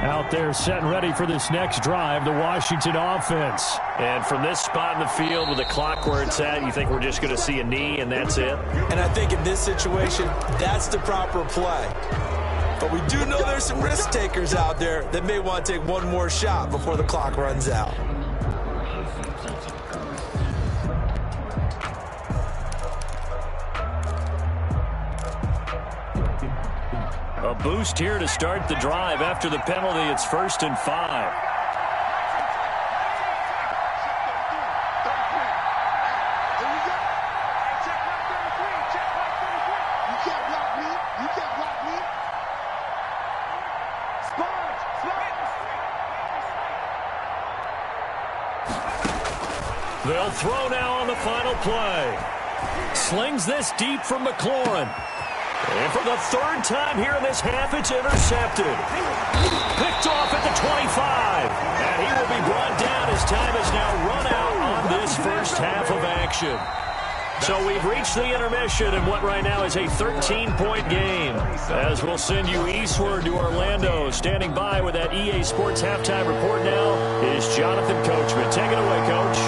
Out there set and ready for this next drive, the Washington offense. And from this spot in the field with the clock where it's at, you think we're just going to see a knee and that's it? And I think in this situation, that's the proper play. But we do know there's some risk takers out there that may want to take one more shot before the clock runs out. A boost here to start the drive. After the penalty, it's 1st and 5. They'll throw now on the final play. Slings this deep from McLaurin. And for the 3rd time here in this half, it's intercepted. Picked off at the 25. And he will be brought down as time has now run out on this first half of action. So we've reached the intermission in what right now is a 13-point game. As we'll send you eastward to Orlando. Standing by with that EA Sports halftime report now is Jonathan Coachman. Take it away, Coach.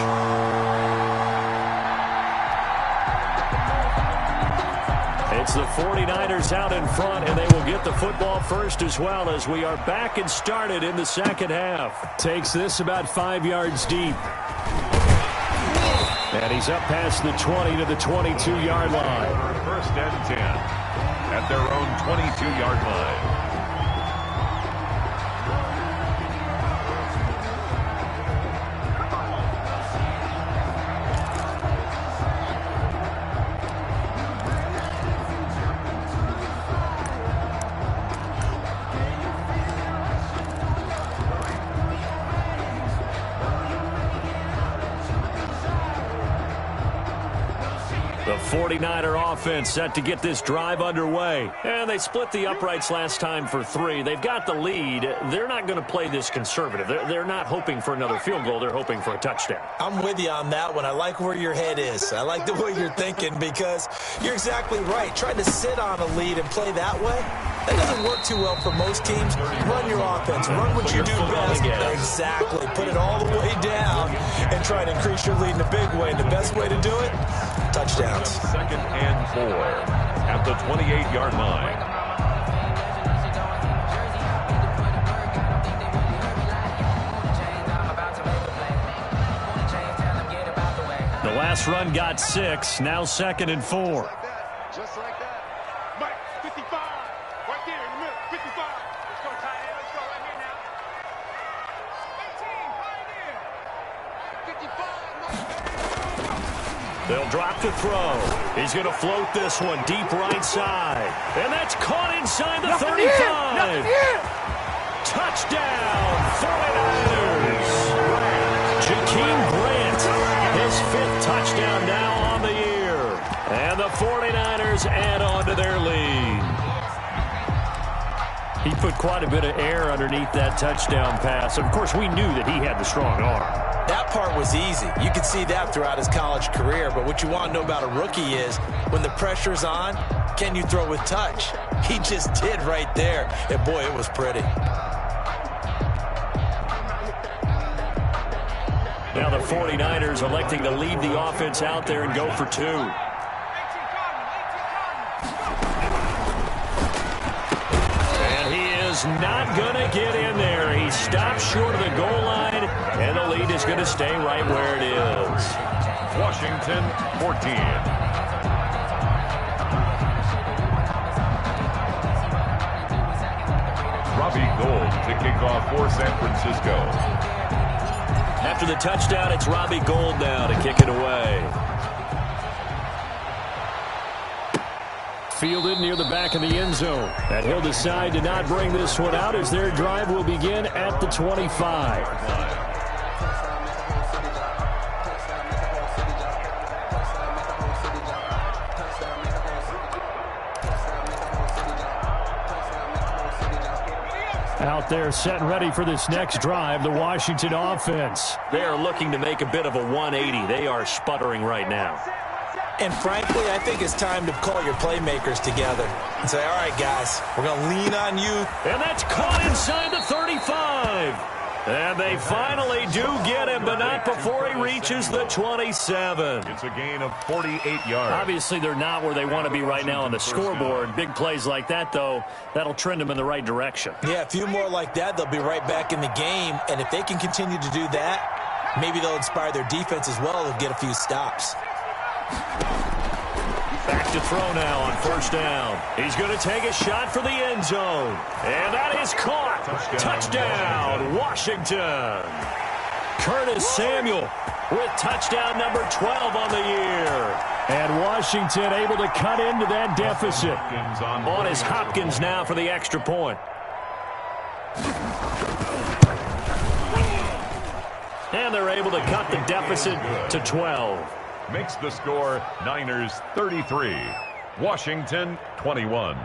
It's the 49ers out in front, and they will get the football first as well as we are back and started in the second half. Takes this about 5 yards deep. And he's up past the 20 to the 22-yard line. 1st and 10 at their own 22-yard line. The 49er offense set to get this drive underway. And they split the uprights last time for 3. They've got the lead. They're not going to play this conservative. They're not hoping for another field goal. They're hoping for a touchdown. I'm with you on that one. I like where your head is. I like the way you're thinking because you're exactly right. Trying to sit on a lead and play that way, that doesn't work too well for most teams. Run your offense. Run what you do best. Exactly. Put it all the way down and try to increase your lead in a big way. And the best way to do it, touchdowns. 2nd and 4 at the 28-yard line. The last run got 6. Now 2nd and 4. Just like that. Mike, 55. Right there in the middle. 55. Let's go, tight end. Let's go right here now. 18, right there. 55. They'll drop to throw. He's going to float this one deep right side. And that's caught inside the 35. Touchdown, 49ers. Jakeem Grant, his 5th touchdown now on the year. And the 49ers add on to their lead. He put quite a bit of air underneath that touchdown pass. Of course, we knew that he had the strong arm. That part was easy. You could see that throughout his college career. But what you want to know about a rookie is when the pressure's on, can you throw with touch? He just did right there. And, boy, it was pretty. Now the 49ers electing to leave the offense out there and go for 2. And he is not going to get in there. He stops short of the goal line, and the lead is going to stay right where it is. Washington 14. Robbie Gould to kick off for San Francisco. After the touchdown, it's Robbie Gould now to kick it away. Fielded near the back of the end zone. And he'll decide to not bring this one out as their drive will begin at the 25. Out there set and ready for this next drive, the Washington offense. They are looking to make a bit of a 180. They are sputtering right now. And frankly, I think it's time to call your playmakers together and say, all right, guys, we're going to lean on you. And that's caught inside the 35. And they finally do get him, but not before he reaches the 27. It's a gain of 48 yards. Obviously, they're not where they want to be right now on the scoreboard. Big plays like that, though, that'll trend them in the right direction. Yeah, a few more like that, they'll be right back in the game. And if they can continue to do that, maybe they'll inspire their defense as well. They'll get a few stops. Back to throw now on first down. He's going to take a shot for the end zone. And that is caught. Touchdown, Washington. Curtis Samuel with touchdown number 12 on the year. And Washington able to cut into that deficit. On is Hopkins now for the extra point. And they're able to cut the deficit to 12. Makes the score Niners 33, Washington 21.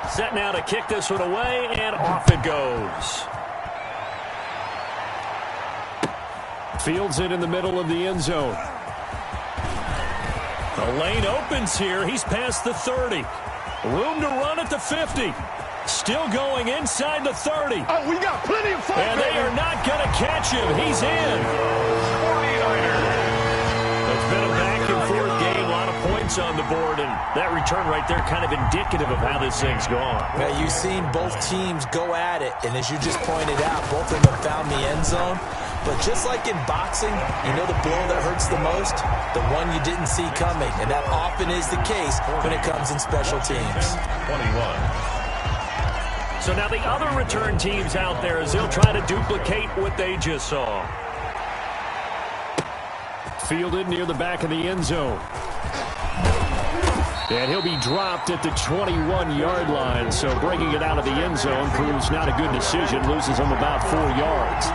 Set now to kick this one away, and off it goes. Fields it in the middle of the end zone. The lane opens here. He's past the 30. Room to run at the 50. Still going inside the 30. Oh, we got plenty of fight, and they are not going to catch him. He's in. 49ers. It's been a back-and-forth game. A lot of points on the board, and that return right there kind of indicative of how this thing's gone. Yeah, you've seen both teams go at it, and as you just pointed out, both of them found the end zone. But just like in boxing, you know the blow that hurts the most? The one you didn't see coming, and that often is the case when it comes in special teams. 21. So now the other return teams out there as they'll try to duplicate what they just saw. Fielded near the back of the end zone. And he'll be dropped at the 21-yard line. So bringing it out of the end zone proves not a good decision. Loses him about 4 yards.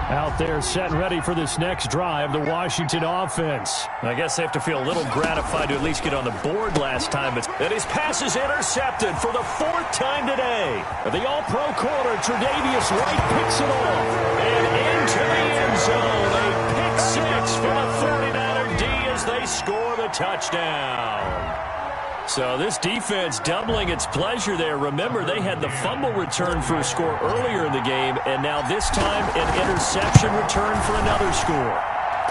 Out there set and ready for this next drive, the Washington offense. I guess they have to feel a little gratified to at least get on the board last time. And his pass is intercepted for the 4th time today. The all-pro corner, Tre'Davious White, picks it off. And into the end zone. A pick 6 for the 49er D as they score the touchdown. So this defense doubling its pleasure there. Remember, they had the fumble return for a score earlier in the game, and now this time an interception return for another score.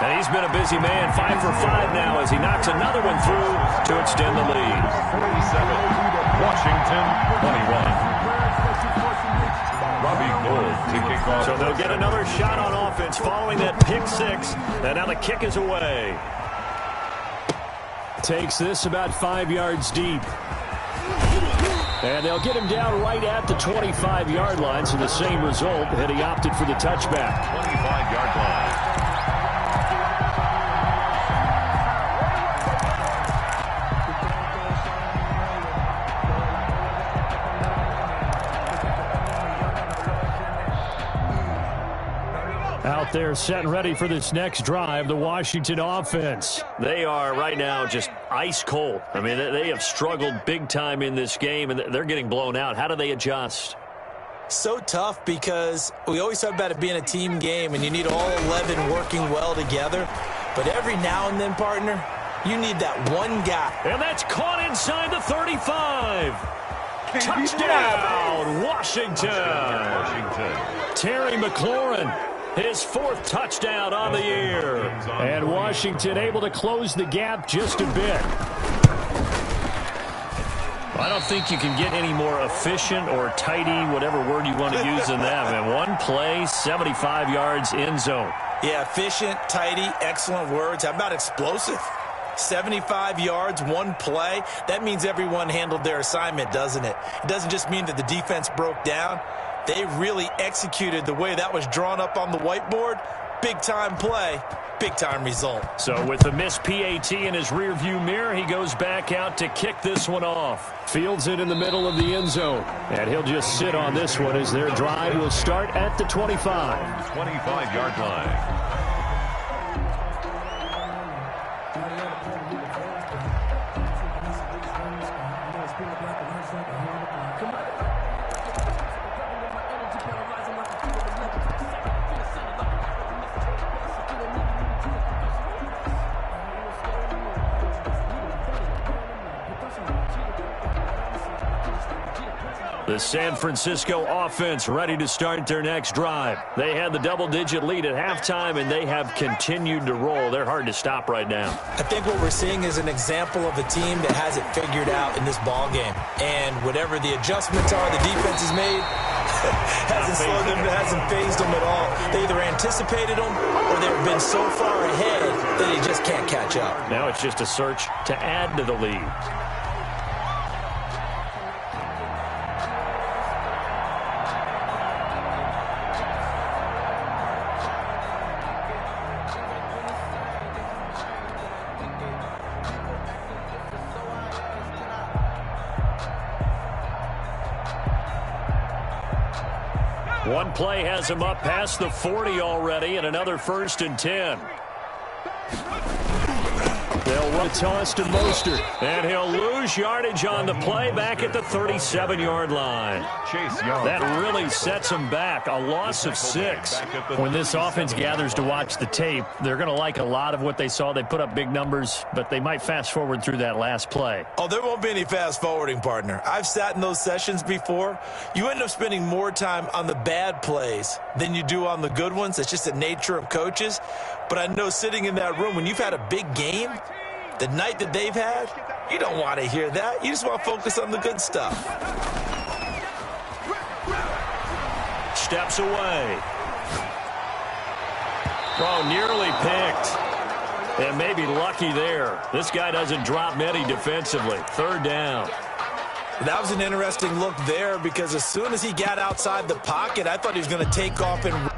And he's been a busy man, 5 for 5 now as he knocks another one through to extend the lead. 47, Washington 21. Robbie Gould to kick off. So they'll get another shot on offense following that pick 6, and now the kick is away. Takes this about 5 yards deep. And they'll get him down right at the 25-yard line, so the same result, and he opted for the touchback. 25-yard line. Out there set and ready for this next drive, the Washington offense. They are right now just ice cold. I mean, they have struggled big time in this game, and they're getting blown out. How do they adjust? So tough because we always talk about it being a team game, and you need all 11 working well together. But every now and then, partner, you need that one guy. And that's caught inside the 35. Touchdown, Washington. Terry McLaurin. His 4th touchdown on the year. And Washington able to close the gap just a bit. I don't think you can get any more efficient or tidy, whatever word you want to use in that. And one play, 75 yards in zone. Yeah, efficient, tidy, excellent words. How about explosive? 75 yards, one play. That means everyone handled their assignment, doesn't it? It doesn't just mean that the defense broke down. They really executed the way that was drawn up on the whiteboard. Big-time play, big-time result. So with the missed PAT in his rearview mirror, he goes back out to kick this one off. Fields it in the middle of the end zone. And he'll just sit on this one as their drive will start at the 25. 25-yard line. The San Francisco offense ready to start their next drive. They had the double-digit lead at halftime, and they have continued to roll. They're hard to stop right now. I think what we're seeing is an example of a team that has it figured out in this ball game. And whatever the adjustments are the defense has made, hasn't slowed them, hasn't phased them at all. They either anticipated them or they've been so far ahead that they just can't catch up. Now it's just a search to add to the lead. One play has him up past the 40 already, and another 1st and 10. They'll run a toss to Mostert, and he'll lose yardage on the play back at the 37-yard line. Chase Young. That really sets him back, a loss of 6. When this offense gathers to watch the tape, they're going to like a lot of what they saw. They put up big numbers, but they might fast forward through that last play. Oh, there won't be any fast forwarding, partner. I've sat in those sessions before. You end up spending more time on the bad plays than you do on the good ones. It's just the nature of coaches. But I know sitting in that room, when you've had a big game, the night that they've had, you don't want to hear that. You just want to focus on the good stuff. Steps away. Oh, nearly picked. And maybe lucky there. This guy doesn't drop many defensively. 3rd down. That was an interesting look there because as soon as he got outside the pocket, I thought he was going to take off and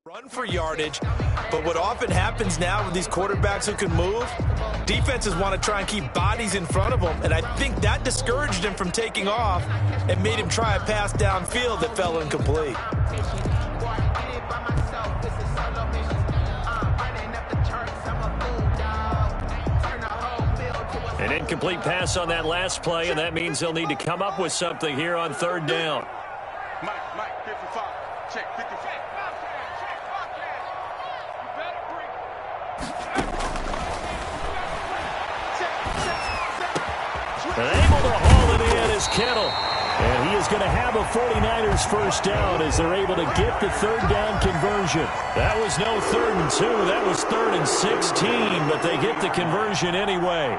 Run for yardage, but what often happens now with these quarterbacks who can move, defenses want to try and keep bodies in front of them, and I think that discouraged him from taking off and made him try a pass downfield that fell incomplete. An incomplete pass on that last play, and that means they'll need to come up with something here on third down. Mike, 55. Check, 55. And able to haul it in is Kittle. And he is going to have a 49ers first down as they're able to get the third down conversion. That was no 3rd and 2. That was 3rd and 16, but they get the conversion anyway.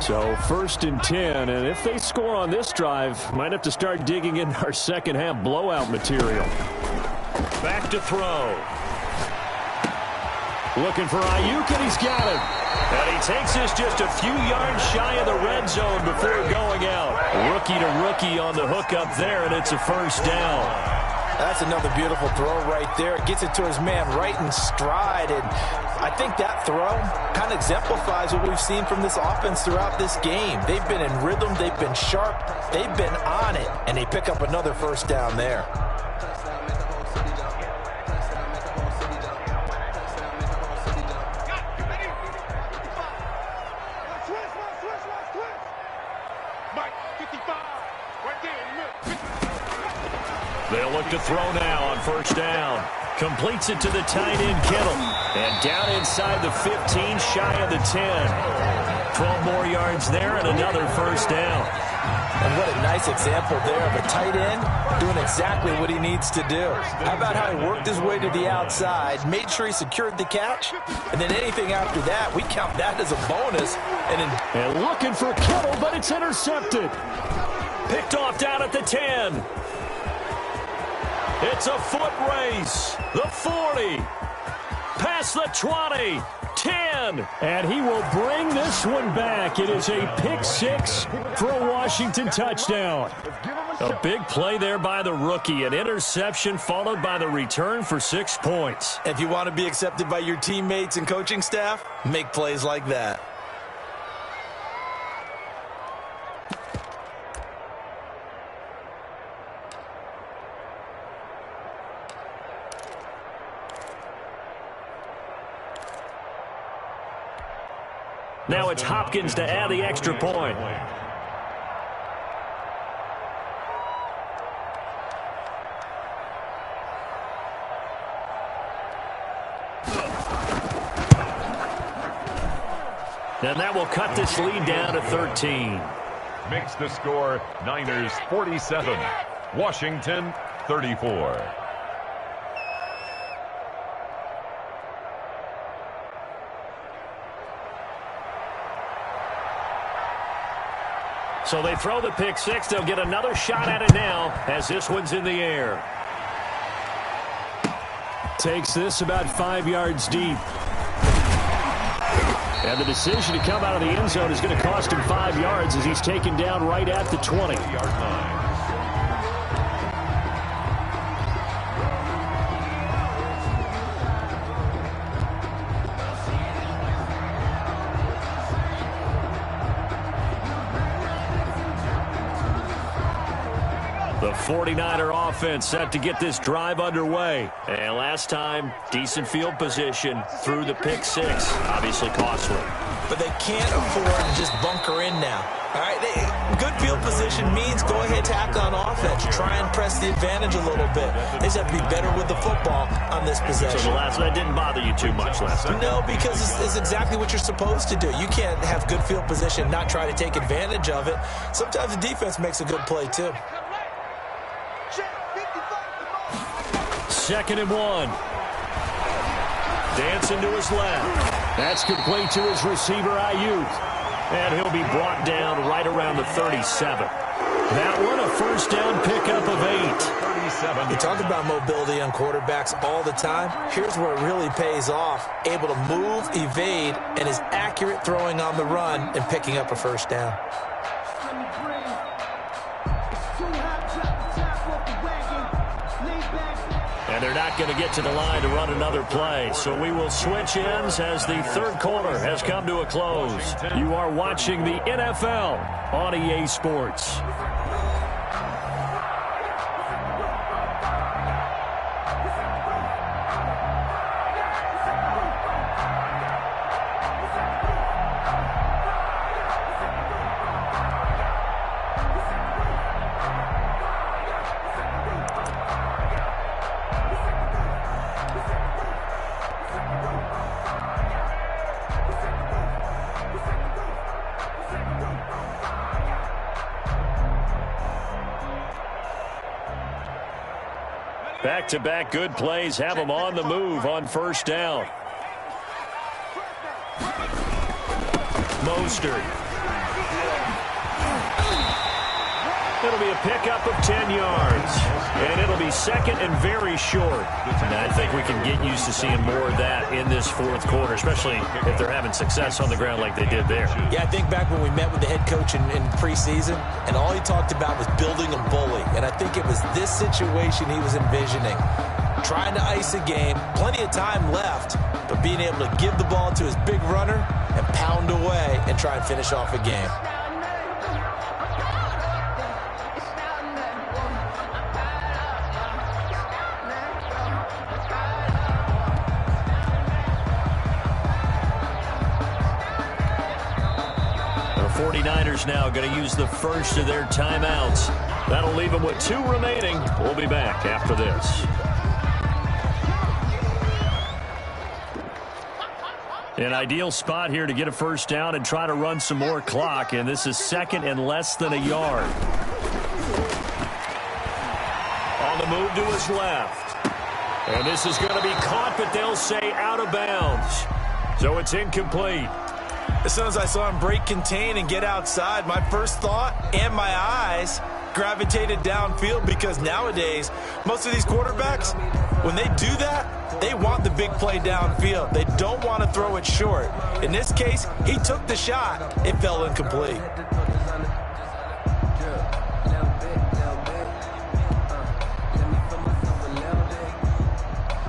So 1st and 10, and if they score on this drive, might have to start digging in our second half blowout material. Back to throw. Looking for Ayuk, and he's got him. And he takes this just a few yards shy of the red zone before going out. Rookie to rookie on the hook up there, and it's a first down. That's another beautiful throw right there. Gets it to his man right in stride, and I think that throw kind of exemplifies what we've seen from this offense throughout this game. They've been in rhythm, they've been sharp, they've been on it, and they pick up another first down there. Mike, 55. Right there in the middle. They'll look to throw now on first down. Completes it to the tight end, Kittle. And down inside the 15, shy of the 10. 12 more yards there and another first down. And what a nice example there of a tight end doing exactly what he needs to do. How about how he worked his way to the outside, made sure he secured the catch, and then anything after that, we count that as a bonus. And looking for Kittle, but it's intercepted. Picked off down at the 10. It's a foot race. The 40. Past the 20. 10. And he will bring this one back. It is a pick six for a Washington touchdown. A big play there by the rookie. An interception followed by the return for 6 points. If you want to be accepted by your teammates and coaching staff, make plays like that. Now it's Hopkins to add the extra point. And that will cut this lead down to 13. Makes the score Niners 47, Washington 34. So they throw the pick six. They'll get another shot at it now as this one's in the air. Takes this about 5 yards deep. And the decision to come out of the end zone is going to cost him 5 yards as he's taken down right at the 20-yard line. The 49er offense set to get this drive underway. And last time, decent field position through the pick six. Obviously costly. But they can't afford to just bunker in now. All right, good field position means go ahead, tackle on offense. Try and press the advantage a little bit. They just have to be better with the football on this possession. So the last one didn't bother you too much last time? No, because it's exactly what you're supposed to do. You can't have good field position, not try to take advantage of it. Sometimes the defense makes a good play, too. 2nd and 1. Dancing to his left. That's complete to his receiver, Ayuk. And he'll be brought down right around the 37. That one, a first down pickup of 8. You talk about mobility on quarterbacks all the time. Here's where it really pays off. Able to move, evade, and is accurate throwing on the run and picking up a first down. And they're not going to get to the line to run another play. So we will switch ends as the third quarter has come to a close. You are watching the NFL on EA Sports. Back-to-back good plays have them on the move on first down. Mostert. It'll be a pickup of 10 yards. And it'll be second and very short. And I think we can get used to seeing more of that in this fourth quarter, especially if they're having success on the ground like they did there. Yeah, I think back when we met with the head coach in preseason, and all he talked about was building a bully. And I think it was this situation he was envisioning. Trying to ice a game, plenty of time left, but being able to give the ball to his big runner and pound away and try and finish off a game. The 49ers now going to use the first of their timeouts. That'll leave them with 2 remaining. We'll be back after this. An ideal spot here to get a first down and try to run some more clock, and this is second and less than a yard. On the move to his left. And this is going to be caught, but they'll say out of bounds. So it's incomplete. As soon as I saw him break contain and get outside, my first thought and my eyes gravitated downfield, because nowadays, most of these quarterbacks, when they do that, they want the big play downfield. They don't want to throw it short. In this case, he took the shot. It fell incomplete.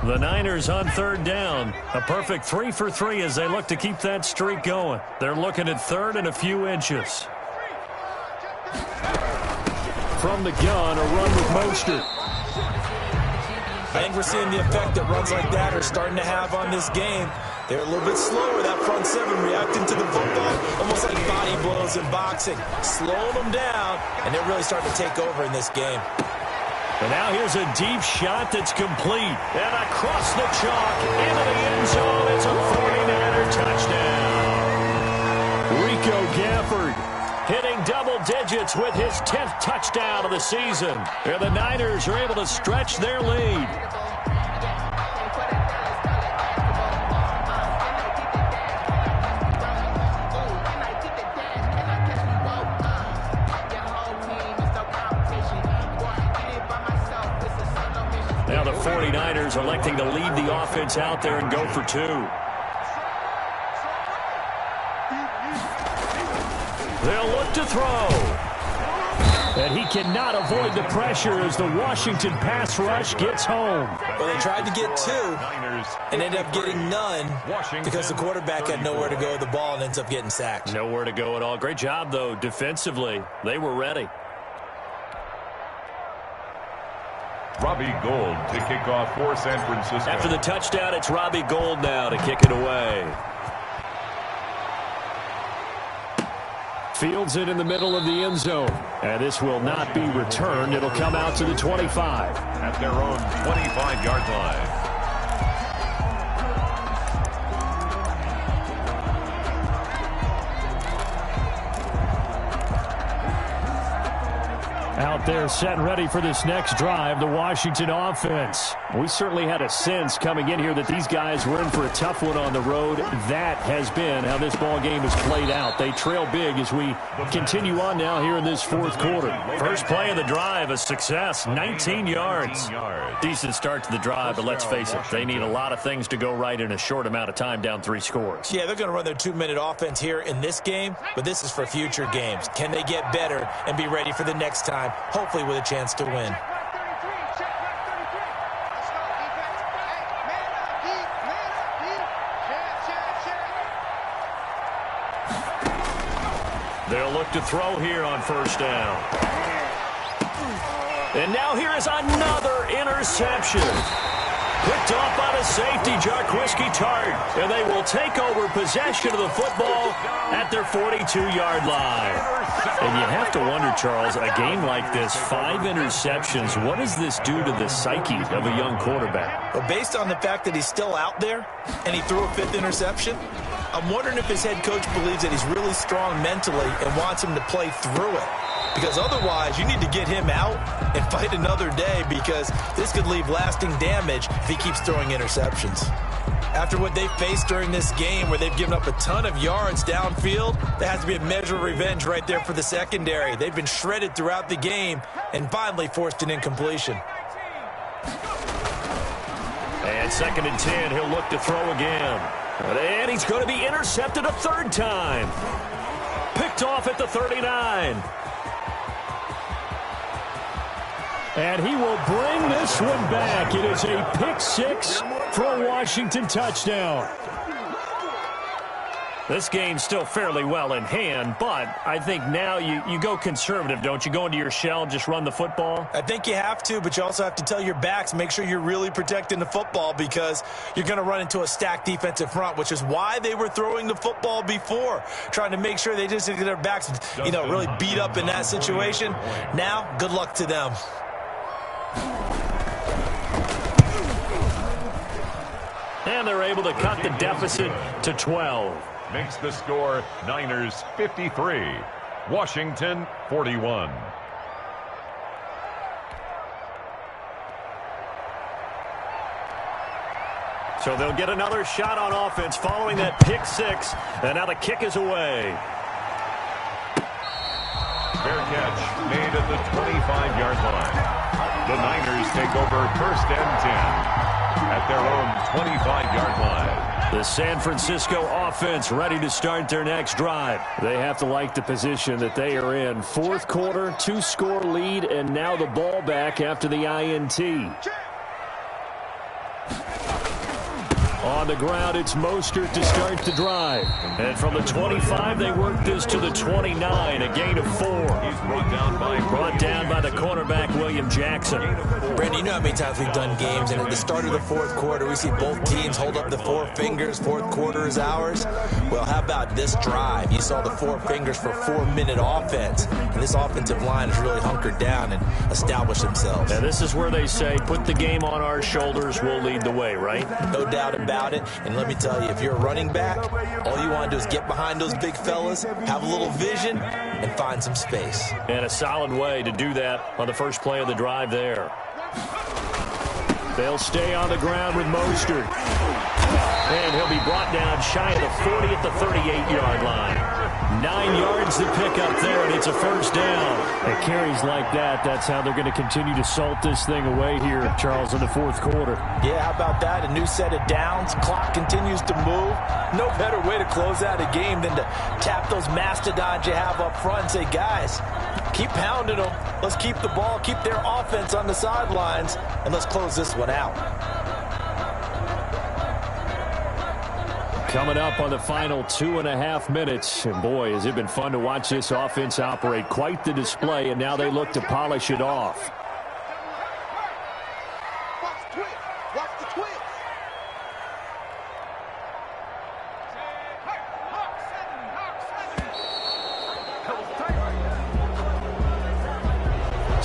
The Niners on third down. A perfect 3 for 3 as they look to keep that streak going. They're looking at third and a few inches. From the gun, a run with Mostert. I think we're seeing the effect that runs like that are starting to have on this game. They're a little bit slower, that front seven, reacting to the football, almost like body blows in boxing. Slowing them down, and they're really starting to take over in this game. And now here's a deep shot that's complete. And across the chalk, into the end zone, it's a 49er touchdown. Rico Gafford hitting double digits with his 10th touchdown of the season. And the Niners are able to stretch their lead. Now the 49ers electing to lead the offense out there and go for 2. They'll look to throw. And he cannot avoid the pressure as the Washington pass rush gets home. Well, they tried to get 2 and ended up getting none because the quarterback had nowhere to go with the ball and ends up getting sacked. Nowhere to go at all. Great job, though, defensively. They were ready. Robbie Gould to kick off for San Francisco. After the touchdown, it's Robbie Gould now to kick it away. Fields it in the middle of the end zone. And this will not be returned. It'll come out to the 25. At their own 25-yard line. Out there set and ready for this next drive, the Washington offense. We certainly had a sense coming in here that these guys were in for a tough one on the road. That has been how this ball game has played out. They trail big as we continue on now here in this fourth quarter. First play of the drive, a success, 19 yards. Decent start to the drive, but let's face it, they need a lot of things to go right in a short amount of time, down 3 scores. Yeah, they're going to run their 2-minute offense here in this game, but this is for future games. Can they get better and be ready for the next time, hopefully with a chance to win? They'll look to throw here on first down. And now here is another interception. Picked off by the safety, Jarquiski Tart. And they will take over possession of the football at their 42-yard line. And you have to wonder, Charles, a game like this, 5 interceptions, what does this do to the psyche of a young quarterback? But based on the fact that he's still out there and he threw a 5th interception, I'm wondering if his head coach believes that he's really strong mentally and wants him to play through it. Because otherwise, you need to get him out and fight another day, because this could leave lasting damage if he keeps throwing interceptions. After what they faced during this game, where they've given up a ton of yards downfield, there has to be a measure of revenge right there for the secondary. They've been shredded throughout the game and finally forced an incompletion. And 2nd and 10, he'll look to throw again. And he's going to be intercepted a 3rd time. Picked off at the 39. And he will bring this one back. It is a pick 6 for a Washington touchdown. This game's still fairly well in hand, but I think now you go conservative, don't you? Go into your shell and just run the football? I think you have to, but you also have to tell your backs, make sure you're really protecting the football, because you're going to run into a stacked defensive front, which is why they were throwing the football before, trying to make sure they just get their backs, really beat up in that situation. Now, good luck to them. And they're able to cut the deficit to 12. Makes the score Niners 53, Washington 41. So they'll get another shot on offense following that pick 6. And now the kick is away. Fair catch made at the 25-yard line. The Niners take over 1st and 10 at their own 25-yard line. The San Francisco offense ready to start their next drive. They have to like the position that they are in. 4th quarter, 2-score lead, and now the ball back after the INT. On the ground, it's Mostert to start the drive. And from the 25, they work this to the 29, a gain of 4. He's brought down by the cornerback, William Jackson. Brandon, you know how many times we've done games, and at the start of the 4th quarter, we see both teams hold up the 4 fingers, 4th quarter is ours. Well, how about this drive? You saw the 4 fingers for 4-minute offense, and this offensive line has really hunkered down and established themselves. And this is where they say, put the game on our shoulders, we'll lead the way, right? No doubt about it. And let me tell you, if you're a running back, all you want to do is get behind those big fellas, have a little vision, and find some space. And a solid way to do that on the first play of the drive there. They'll stay on the ground with Mostert. And he'll be brought down shy of the 40 at the 38-yard line. 9 yards to pick up there, and it's a 1st down. At carries like that, that's how they're going to continue to salt this thing away here, Charles, in the 4th quarter. Yeah, how about that? A new set of downs. Clock continues to move. No better way to close out a game than to tap those mastodons you have up front and say, guys, keep pounding them. Let's keep the ball, keep their offense on the sidelines, and let's close this one out. Coming up on the final 2.5 minutes. And boy, has it been fun to watch this offense operate. Quite the display, and now they look to polish it off. Watch the twist.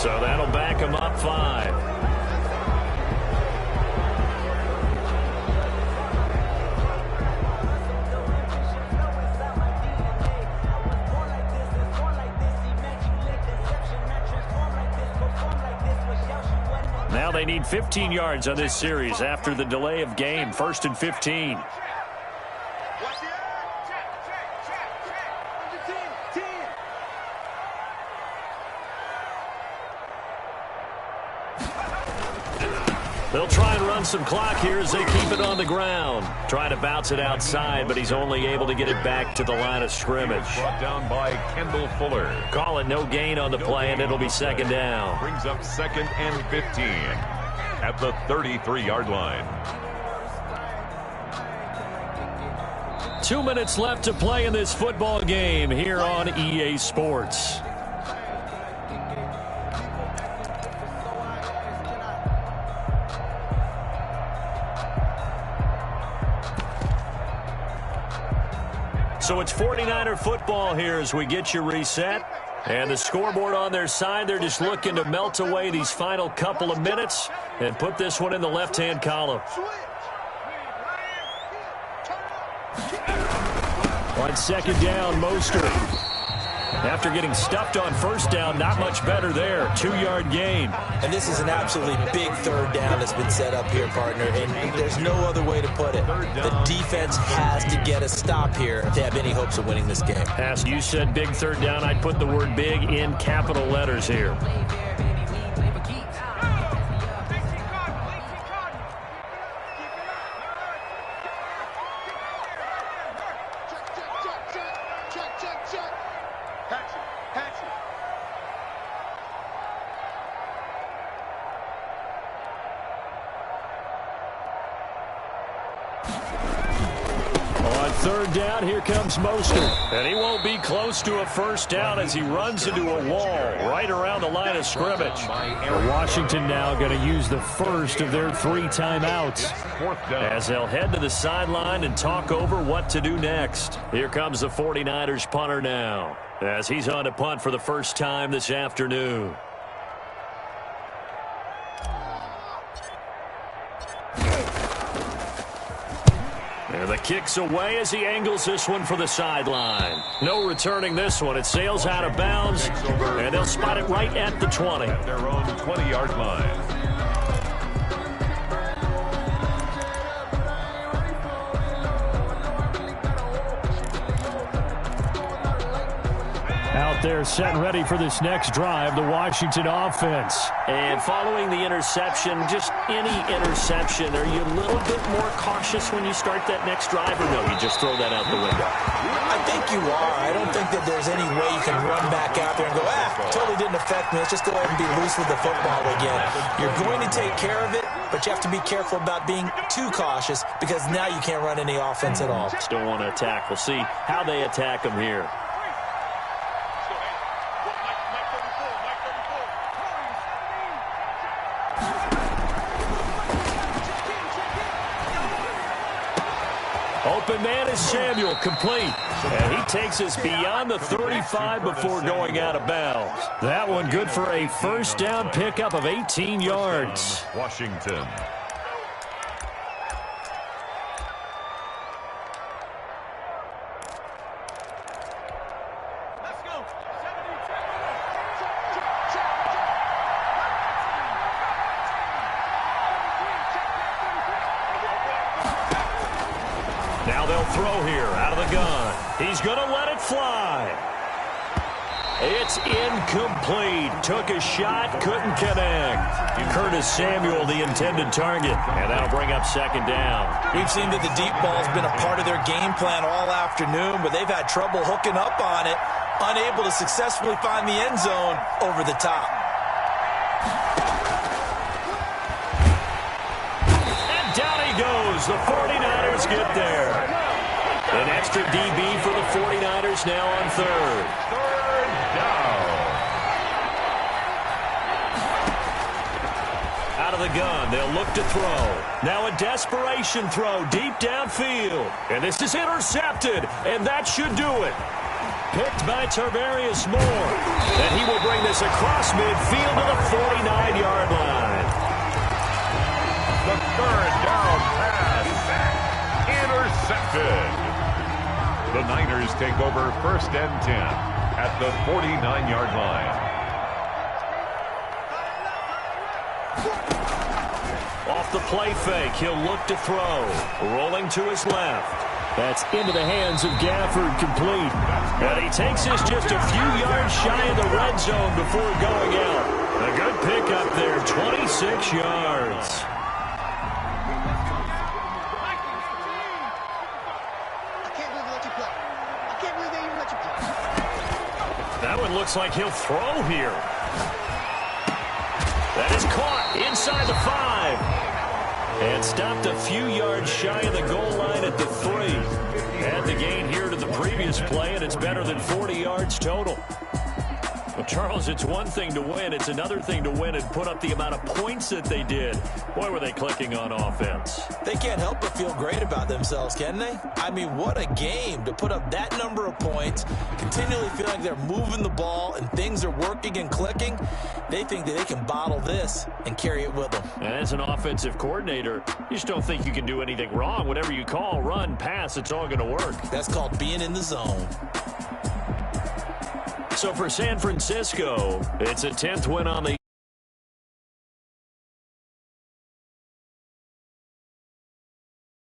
So that'll back him up 5. Well, they need 15 yards on this series after the delay of game. 1st and 15. They'll try and run some clock here as they keep it on the ground. Trying to bounce it outside, but he's only able to get it back to the line of scrimmage. Brought down by Kendall Fuller. Call it no gain on the play, and it'll be second down. Brings up 2nd and 15 at the 33-yard line. 2 minutes left to play in this football game here on EA Sports. So it's 49er football here as we get you reset. And the scoreboard on their side, they're just looking to melt away these final couple of minutes and put this one in the left-hand column. On second down, Mostert. After getting stuffed on first down, not much better there. 2-yard gain. And this is an absolutely big third down that's been set up here, partner, and there's no other way to put it. The defense has to get a stop here to have any hopes of winning this game. As you said, big third down. I'd put the word big in capital letters here. Third down, here comes Mostert. And he won't be close to a first down as he runs into a wall right around the line of scrimmage. Washington now going to use the first of their 3 timeouts as they'll head to the sideline and talk over what to do next. Here comes the 49ers punter now as he's on to punt for the first time this afternoon. And the kick's away as he angles this one for the sideline. No returning this one. It sails out of bounds, and they'll spot it right at the 20. At their own 20-yard line. Out there set and ready for this next drive, the Washington offense. And following the interception, just any interception, are you a little bit more cautious when you start that next drive, or no, you just throw that out the window? I think you are. I don't think that there's any way you can run back out there and go, totally didn't affect me. Let's just go ahead and be loose with the football again. You're going to take care of it, but you have to be careful about being too cautious because now you can't run any offense at all. Still want to attack. We'll see how they attack them here. Open man is Samuel, complete. And he takes us beyond the 35 before going out of bounds. That one good for a first down pickup of 18 yards. Washington. Now they'll throw here out of the gun. He's going to let it fly. It's incomplete. Took a shot, couldn't connect. Curtis Samuel, the intended target. And that'll bring up second down. We've seen that the deep ball's been a part of their game plan all afternoon, but they've had trouble hooking up on it, unable to successfully find the end zone over the top. And down he goes. The 49ers get there. An extra DB for the 49ers now on third. Third down. Out of the gun, they'll look to throw. Now a desperation throw deep downfield. And this is intercepted, and that should do it. Picked by Tarvarius Moore. And he will bring this across midfield to the 49-yard line. The third down pass. Intercepted. The Niners take over first and 10 at the 49-yard line. off the play fake. He'll look to throw. Rolling to his left. That's into the hands of Gafford, complete. And he takes this just a few yards shy of the red zone before going out. A good pickup there, 26 yards. That one looks like he'll throw here. That is caught inside the 5. And stopped a few yards shy of the goal line at the 3. And the gain here to the previous play, and it's better than 40 yards total. Well, Charles, it's one thing to win. It's another thing to win and put up the amount of points that they did. Boy, were they clicking on offense. They can't help but feel great about themselves, can they? I mean, what a game to put up that number of points, continually feel like they're moving the ball and things are working and clicking. They think that they can bottle this and carry it with them. And as an offensive coordinator, you just don't think you can do anything wrong. Whatever you call, run, pass, it's all going to work. That's called being in the zone. So for San Francisco, it's a 10th win on the